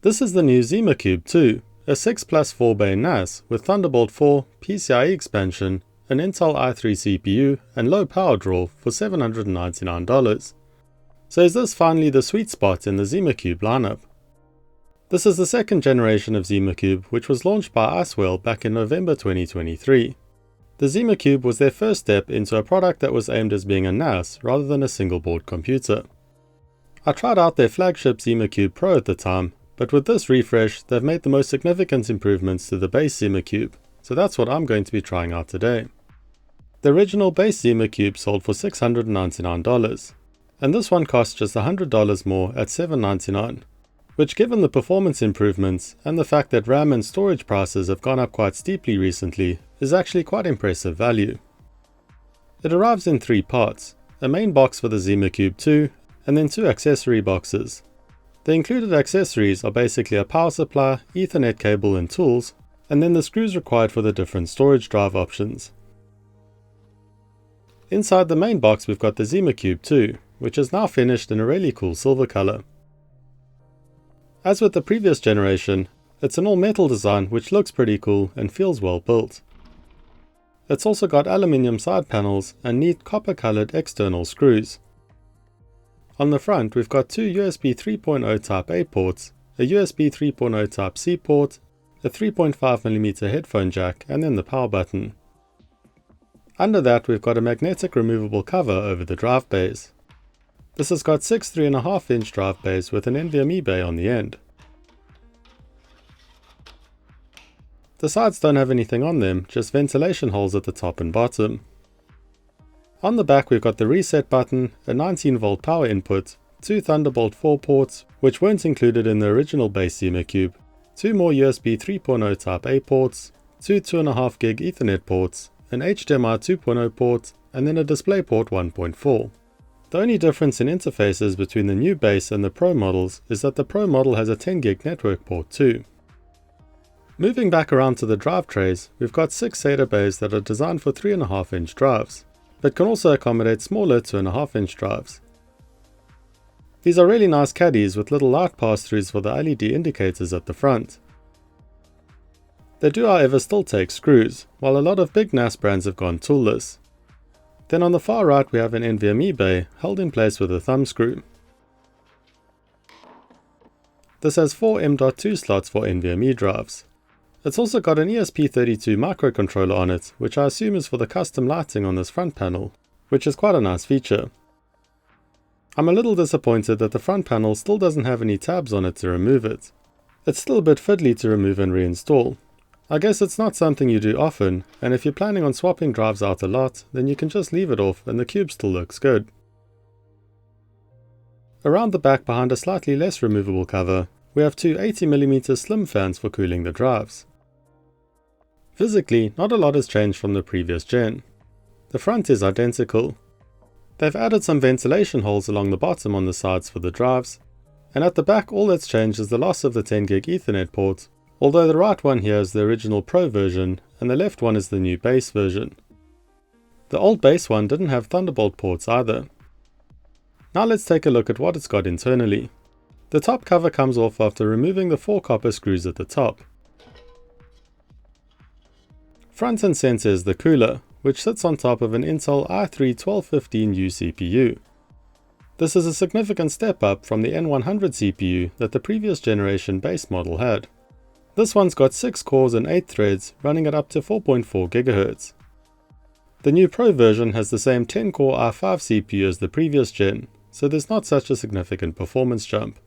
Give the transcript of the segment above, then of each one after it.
This is the new ZimaCube 2, a 6+4 bay NAS with Thunderbolt 4, PCIe expansion, an Intel i3 CPU, and low power draw for $799. So is this finally the sweet spot in the ZimaCube lineup? This is the second generation of ZimaCube, which was launched by Icewell back in November 2023. The ZimaCube was their first step into a product that was aimed as being a NAS rather than a single board computer. I tried out their flagship ZimaCube Pro at the time, but with this refresh, they've made the most significant improvements to the base ZimaCube, so that's what I'm going to be trying out today. The original base ZimaCube sold for $699, and this one costs just $100 more at $799, which, given the performance improvements and the fact that RAM and storage prices have gone up quite steeply recently, is actually quite impressive value. It arrives in 3 parts, a main box for the ZimaCube 2, and then 2 accessory boxes. The included accessories are basically a power supply, Ethernet cable and tools, and then the screws required for the different storage drive options. Inside the main box we've got the ZimaCube 2, which is now finished in a really cool silver color. As with the previous generation, it's an all-metal design which looks pretty cool and feels well built. It's also got aluminium side panels and neat copper-colored external screws. On the front, we've got 2 USB 3.0 Type A ports, a USB 3.0 Type C port, a 3.5mm headphone jack, and then the power button. Under that, we've got a magnetic removable cover over the drive bays. This has got 6 3.5-inch drive bays with an NVMe bay on the end. The sides don't have anything on them, just ventilation holes at the top and bottom. On the back we've got the reset button, a 19V power input, 2 Thunderbolt 4 ports, which weren't included in the original base ZimaCube, 2 more USB 3.0 Type A ports, 2 2.5GB Ethernet ports, an HDMI 2.0 port, and then a DisplayPort 1.4. The only difference in interfaces between the new base and the Pro models is that the Pro model has a 10GB network port too. Moving back around to the drive trays, we've got 6 SATA bays that are designed for 3.5-inch drives, but can also accommodate smaller 2.5-inch drives. These are really nice caddies with little light pass-throughs for the LED indicators at the front. They do however still take screws, while a lot of big NAS brands have gone toolless. Then on the far right we have an NVMe bay held in place with a thumb screw. This has 4 M.2 slots for NVMe drives. It's also got an ESP32 microcontroller on it, which I assume is for the custom lighting on this front panel, which is quite a nice feature. I'm a little disappointed that the front panel still doesn't have any tabs on it to remove it. It's still a bit fiddly to remove and reinstall. I guess it's not something you do often, and if you're planning on swapping drives out a lot, then you can just leave it off and the cube still looks good. Around the back behind a slightly less removable cover, we have 2 80mm slim fans for cooling the drives. Physically, not a lot has changed from the previous gen. The front is identical. They've added some ventilation holes along the bottom on the sides for the drives, and at the back all that's changed is the loss of the 10GB Ethernet port, although the right one here is the original Pro version and the left one is the new base version. The old base one didn't have Thunderbolt ports either. Now let's take a look at what it's got internally. The top cover comes off after removing the 4 copper screws at the top. Front and center is the cooler, which sits on top of an Intel i3 1215U CPU. This is a significant step up from the N100 CPU that the previous generation base model had. This one's got 6 cores and 8 threads running at up to 4.4 GHz. The new Pro version has the same 10-core i5 CPU as the previous gen, so there's not such a significant performance jump.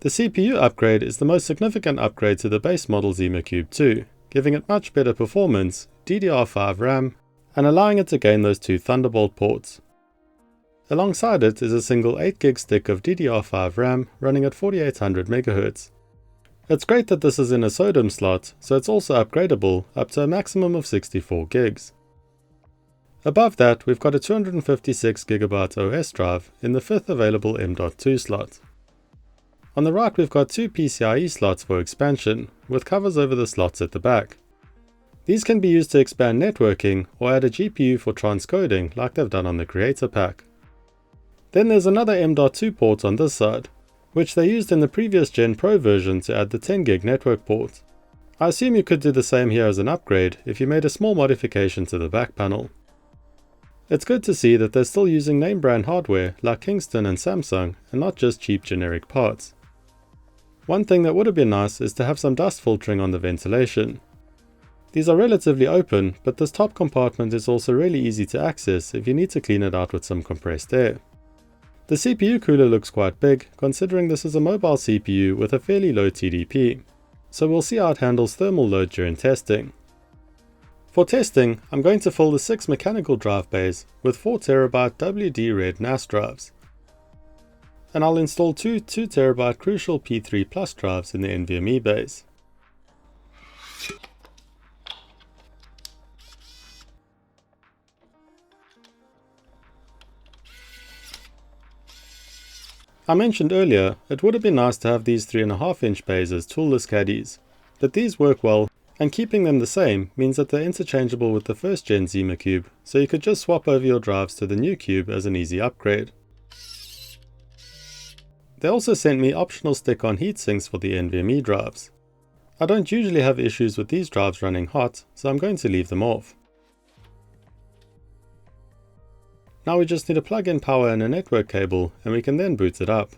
The CPU upgrade is the most significant upgrade to the base model ZimaCube 2, giving it much better performance, DDR5 RAM, and allowing it to gain those 2 Thunderbolt ports. Alongside it is a single 8GB stick of DDR5 RAM running at 4800 MHz. It's great that this is in a SODIMM slot, so it's also upgradable up to a maximum of 64 gigs. Above that, we've got a 256GB OS drive in the 5th available M.2 slot. On the right we've got 2 PCIe slots for expansion, with covers over the slots at the back. These can be used to expand networking or add a GPU for transcoding like they've done on the Creator Pack. Then there's another M.2 port on this side. which they used in the previous Gen Pro version to add the 10 gig network port. I assume you could do the same here as an upgrade if you made a small modification to the back panel. It's good to see that they're still using name brand hardware like Kingston and Samsung and not just cheap generic parts. One thing that would have been nice is to have some dust filtering on the ventilation. These are relatively open, but this top compartment is also really easy to access if you need to clean it out with some compressed air. The CPU cooler looks quite big, considering this is a mobile CPU with a fairly low TDP, so we'll see how it handles thermal load during testing. For testing, I'm going to fill the 6 mechanical drive bays with 4TB WD Red NAS drives, and I'll install two 2TB Crucial P3 Plus drives in the NVMe bays. I mentioned earlier, it would have been nice to have these 3.5-inch bays as toolless caddies, but these work well, and keeping them the same means that they're interchangeable with the first gen ZimaCube, so you could just swap over your drives to the new cube as an easy upgrade. They also sent me optional stick-on heatsinks for the NVMe drives. I don't usually have issues with these drives running hot, so I'm going to leave them off. Now we just need to plug in power and a network cable, and we can then boot it up.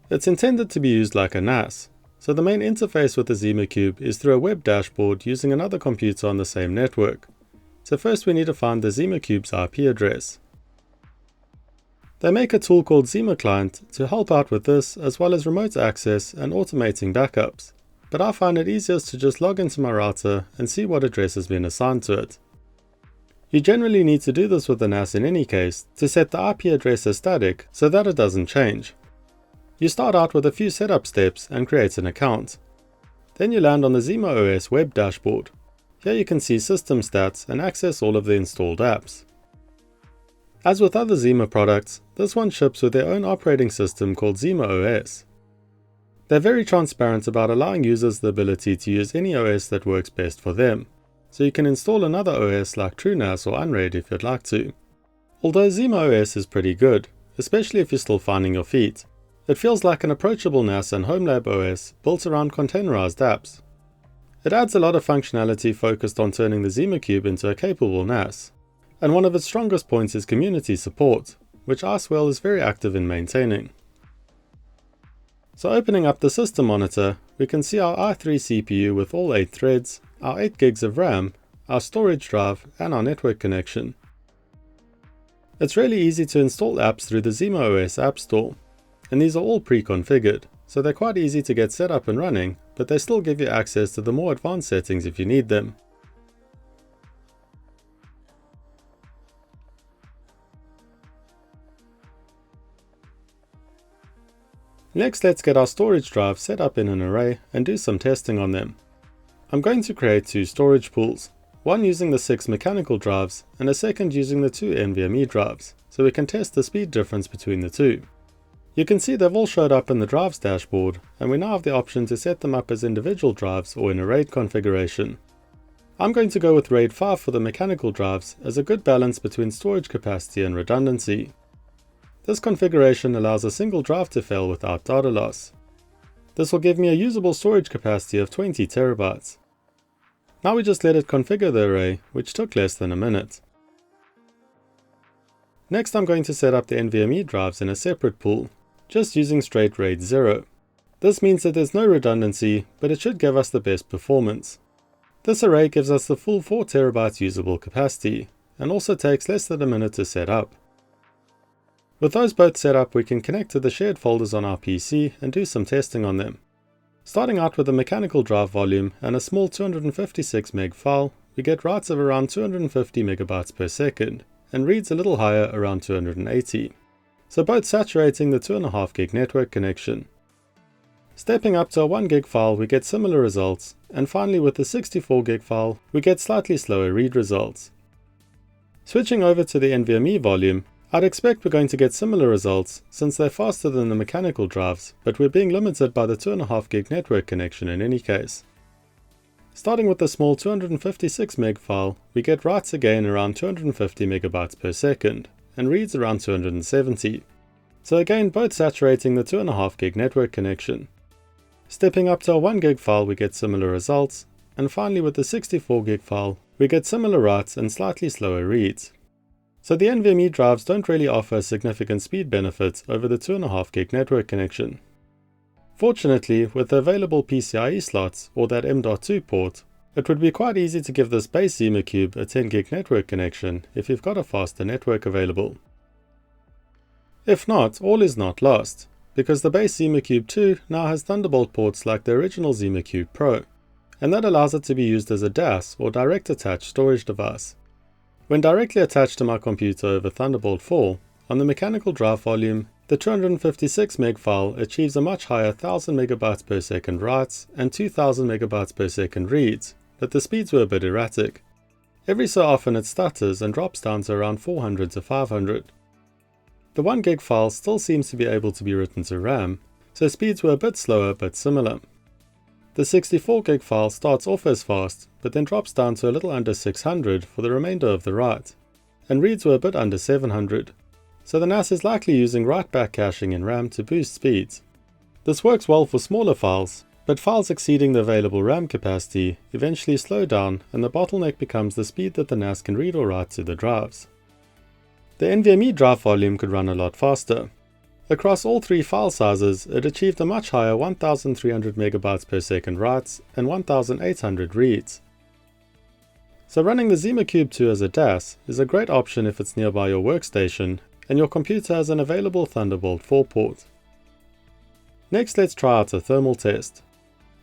It's intended to be used like a NAS, so the main interface with the ZimaCube is through a web dashboard using another computer on the same network. So first we need to find the ZimaCube's IP address. They make a tool called ZimaClient to help out with this, as well as remote access and automating backups, but I find it easiest to just log into my router and see what address has been assigned to it. You generally need to do this with the NAS in any case to set the IP address as static so that it doesn't change. You start out with a few setup steps and create an account. Then you land on the ZimaOS web dashboard. Here you can see system stats and access all of the installed apps. As with other Zima products, this one ships with their own operating system called ZimaOS. They're very transparent about allowing users the ability to use any OS that works best for them, so you can install another OS like TrueNAS or Unraid if you'd like to. Although ZimaOS is pretty good, especially if you're still finding your feet, it feels like an approachable NAS and HomeLab OS built around containerized apps. It adds a lot of functionality focused on turning the ZimaCube into a capable NAS, and one of its strongest points is community support, which Icewell is very active in maintaining. So opening up the system monitor, we can see our i3 CPU with all 8 threads, our 8 gigs of RAM, our storage drive, and our network connection. It's really easy to install apps through the ZimaOS App Store, and these are all pre-configured, so they're quite easy to get set up and running, but they still give you access to the more advanced settings if you need them. Next, let's get our storage drives set up in an array and do some testing on them. I'm going to create 2 storage pools, one using the 6 mechanical drives and a second using the 2 NVMe drives, so we can test the speed difference between the two. You can see they've all showed up in the drives dashboard, and we now have the option to set them up as individual drives or in a RAID configuration. I'm going to go with RAID 5 for the mechanical drives as a good balance between storage capacity and redundancy. This configuration allows a single drive to fail without data loss. This will give me a usable storage capacity of 20 TB. Now we just let it configure the array, which took less than a minute. Next I'm going to set up the NVMe drives in a separate pool, just using straight RAID 0. This means that there's no redundancy, but it should give us the best performance. This array gives us the full 4 TB usable capacity, and also takes less than a minute to set up. With those both set up, we can connect to the shared folders on our PC and do some testing on them. Starting out with a mechanical drive volume and a small 256 MB file, we get writes of around 250 MB per second, and reads a little higher around 280. So both saturating the 2.5 gig network connection. Stepping up to a 1 gig file, we get similar results, and finally with the 64 gig file, we get slightly slower read results. Switching over to the NVMe volume, I'd expect we're going to get similar results since they're faster than the mechanical drives, but we're being limited by the 2.5 gig network connection in any case. Starting with the small 256 MB file, we get writes again around 250 MB per second, and reads around 270. So again, both saturating the 2.5 gig network connection. Stepping up to a 1 gig file, we get similar results, and finally with the 64 gig file, we get similar writes and slightly slower reads. So the NVMe drives don't really offer significant speed benefits over the 2.5 gig network connection. Fortunately, with the available PCIe slots or that M.2 port, it would be quite easy to give this base ZimaCube a 10 gig network connection if you've got a faster network available. If not, all is not lost, because the base ZimaCube 2 now has Thunderbolt ports like the original ZimaCube Pro, and that allows it to be used as a DAS or direct attached storage device. When directly attached to my computer over Thunderbolt 4, on the mechanical drive volume, the 256 meg file achieves a much higher 1000 megabytes per second writes and 2000 megabytes per second reads, but the speeds were a bit erratic. Every so often it stutters and drops down to around 400 to 500. The 1 gig file still seems to be able to be written to RAM, so speeds were a bit slower but similar. The 64 gig file starts off as fast, but then drops down to a little under 600 for the remainder of the write, and reads were a bit under 700. So the NAS is likely using write-back caching in RAM to boost speeds. This works well for smaller files, but files exceeding the available RAM capacity eventually slow down, and the bottleneck becomes the speed that the NAS can read or write to the drives. The NVMe drive volume could run a lot faster. Across all three file sizes, it achieved a much higher 1300 megabytes per second writes and 1800 reads. So running the ZimaCube 2 as a DAS is a great option if it's nearby your workstation and your computer has an available Thunderbolt 4 port. Next, let's try out a thermal test.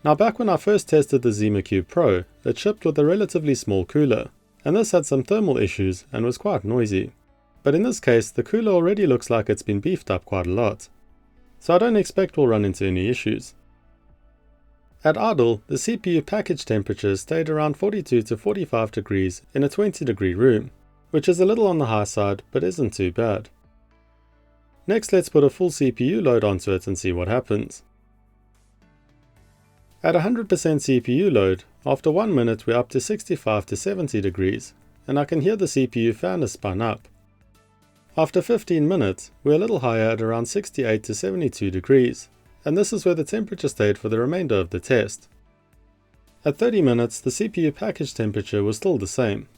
Now, back when I first tested the ZimaCube Pro, it shipped with a relatively small cooler, and this had some thermal issues and was quite noisy. But in this case, the cooler already looks like it's been beefed up quite a lot, so I don't expect we'll run into any issues. At idle, the CPU package temperature stayed around 42 to 45 degrees in a 20-degree room, which is a little on the high side, but isn't too bad. Next, let's put a full CPU load onto it and see what happens. At 100% CPU load, after 1 minute we're up to 65 to 70 degrees, and I can hear the CPU fan is spun up. After 15 minutes, we're a little higher at around 68 to 72 degrees, and this is where the temperature stayed for the remainder of the test. At 30 minutes, the CPU package temperature was still the same,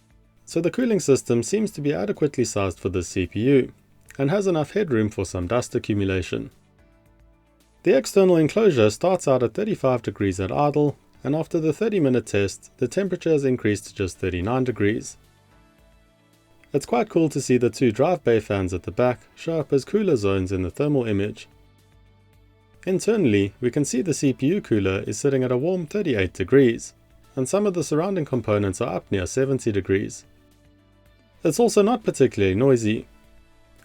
so the cooling system seems to be adequately sized for this CPU, and has enough headroom for some dust accumulation. The external enclosure starts out at 35 degrees at idle, and after the 30-minute test, the temperature has increased to just 39 degrees. It's quite cool to see the two drive bay fans at the back show up as cooler zones in the thermal image. Internally, we can see the CPU cooler is sitting at a warm 38 degrees, and some of the surrounding components are up near 70 degrees. It's also not particularly noisy.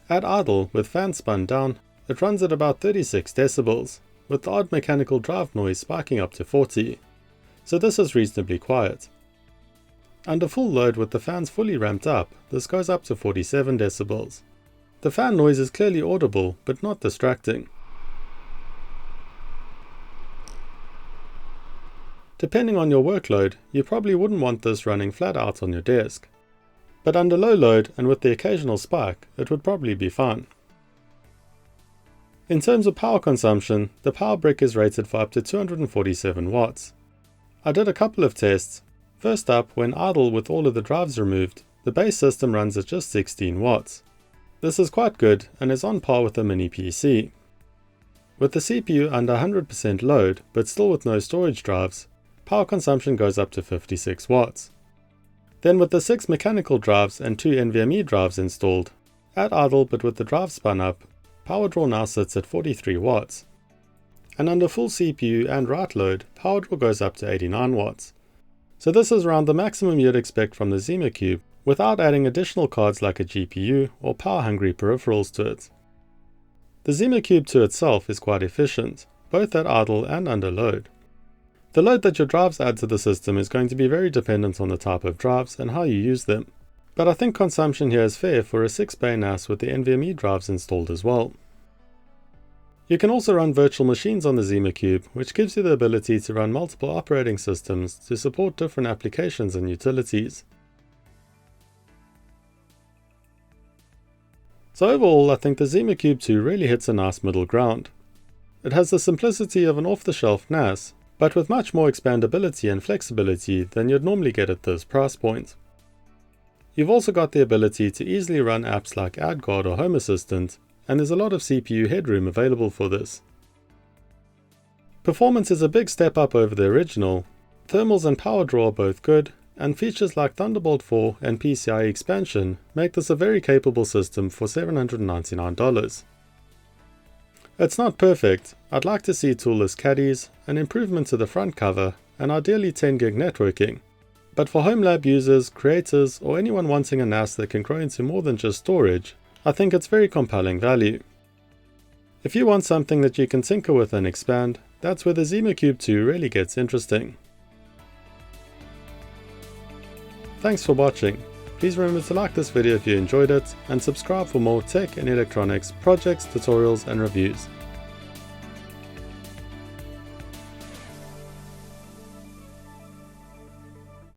At idle, with fans spun down, it runs at about 36 decibels, with the odd mechanical drive noise spiking up to 40, so this is reasonably quiet. Under full load with the fans fully ramped up, this goes up to 47 decibels. The fan noise is clearly audible, but not distracting. Depending on your workload, you probably wouldn't want this running flat out on your desk. But under low load and with the occasional spike, it would probably be fine. In terms of power consumption, the power brick is rated for up to 247 watts. I did a couple of tests. First up, when idle with all of the drives removed, the base system runs at just 16 watts. This is quite good and is on par with a mini PC. With the CPU under 100% load, but still with no storage drives, power consumption goes up to 56 watts. Then with the 6 mechanical drives and 2 NVMe drives installed, at idle but with the drive spun up, power draw now sits at 43 watts. And under full CPU and write load, power draw goes up to 89 watts. So this is around the maximum you'd expect from the ZimaCube, without adding additional cards like a GPU or power-hungry peripherals to it. The ZimaCube 2 itself is quite efficient, both at idle and under load. The load that your drives add to the system is going to be very dependent on the type of drives and how you use them, but I think consumption here is fair for a 6-bay NAS with the NVMe drives installed as well. You can also run virtual machines on the ZimaCube, which gives you the ability to run multiple operating systems to support different applications and utilities. So overall, I think the ZimaCube 2 really hits a nice middle ground. It has the simplicity of an off-the-shelf NAS, but with much more expandability and flexibility than you'd normally get at this price point. You've also got the ability to easily run apps like AdGuard or Home Assistant, and there's a lot of CPU headroom available for this. Performance is a big step up over the original. Thermals and power draw are both good, and features like Thunderbolt 4 and PCIe expansion make this a very capable system for $799. It's not perfect. I'd like to see toolless caddies, an improvement to the front cover, and ideally 10 gig networking. But for home lab users, creators, or anyone wanting a NAS that can grow into more than just storage, I think it's very compelling value. If you want something that you can tinker with and expand, that's where the ZimaCube 2 really gets interesting. Thanks for watching. Please remember to like this video if you enjoyed it, and subscribe for more tech and electronics projects, tutorials and reviews.